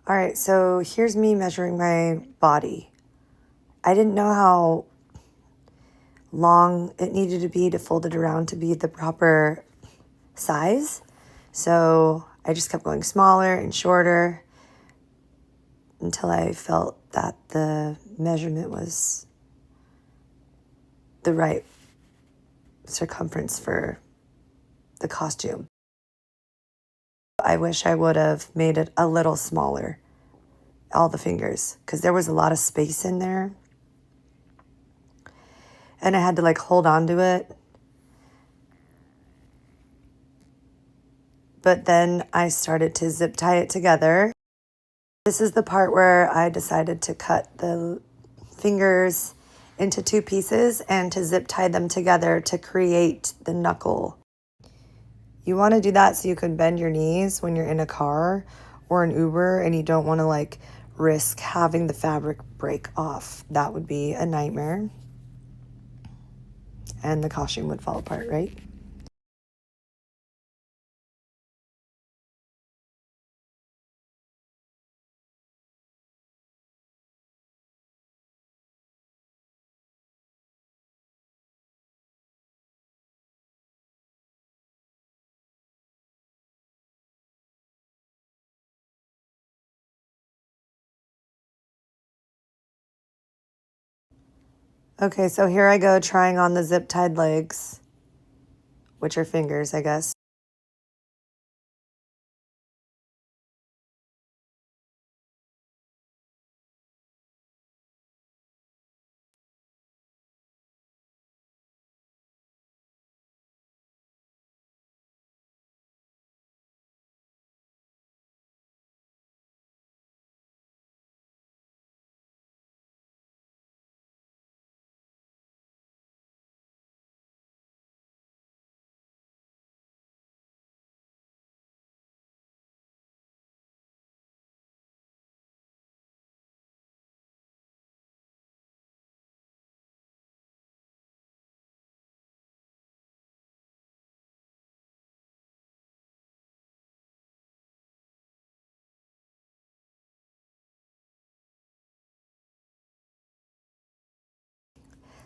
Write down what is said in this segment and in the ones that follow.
All right, so here's me measuring my body. I didn't know how long it needed to be to fold it around to be the proper size. So I just kept going smaller and shorter until I felt that the measurement was the right circumference for the costume. I wish I would have made it a little smaller, all the fingers, because there was a lot of space in there. And I had to like hold on to it. But then I started to zip tie it together. This is the part where I decided to cut the fingers into two pieces and to zip tie them together to create the knuckle. You want to do that so you can bend your knees when you're in a car or an Uber and you don't want to like risk having the fabric break off. That would be a nightmare. And the costume would fall apart, right? Okay, so here I go trying on the zip tied legs, which are fingers, I guess.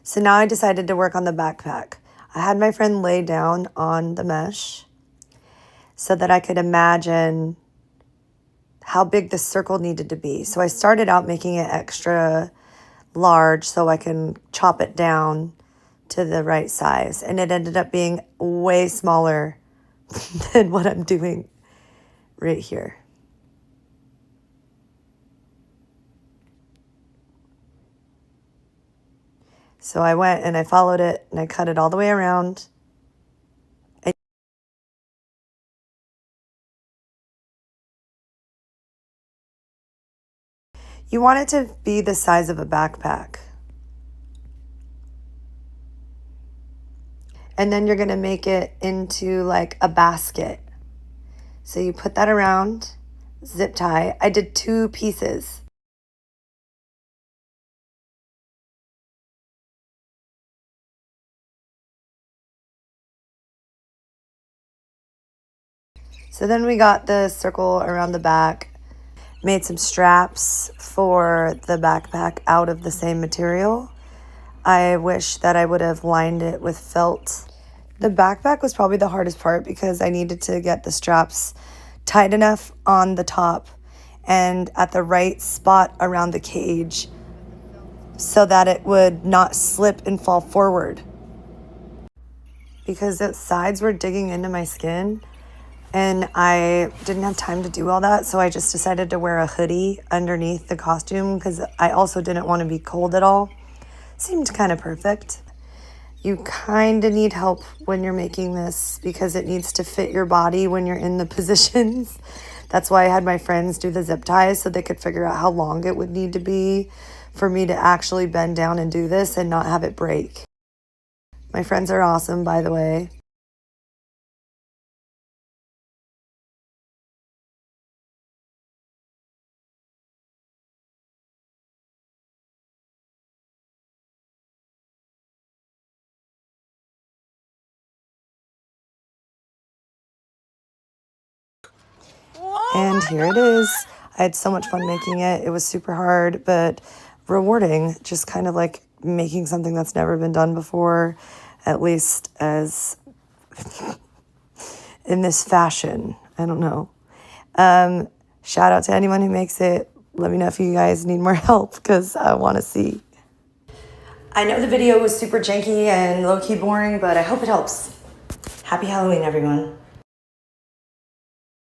So now I decided to work on the backpack. I had my friend lay down on the mesh so that I could imagine how big the circle needed to be. So I started out making it extra large so I can chop it down to the right size. And it ended up being way smaller than what I'm doing right here. So I went and I followed it and I cut it all the way around. You want it to be the size of a backpack. And then you're going to make it into like a basket. So you put that around, zip tie. I did 2 pieces. So then we got the circle around the back, made some straps for the backpack out of the same material. I wish that I would have lined it with felt. The backpack was probably the hardest part because I needed to get the straps tight enough on the top and at the right spot around the cage so that it would not slip and fall forward. Because the sides were digging into my skin and I didn't have time to do all that, so I just decided to wear a hoodie underneath the costume because I also didn't want to be cold at all. Seemed kind of perfect. You kind of need help when you're making this because it needs to fit your body when you're in the positions. That's why I had my friends do the zip ties so they could figure out how long it would need to be for me to actually bend down and do this and not have it break. My friends are awesome, by the way. And here it is. I had so much fun making it. It was super hard, but rewarding, just kind of like making something that's never been done before, at least as in this fashion. I don't know. Shout out to anyone who makes it. Let me know if you guys need more help because I want to see. I know the video was super janky and low-key boring, but I hope it helps. Happy Halloween, everyone.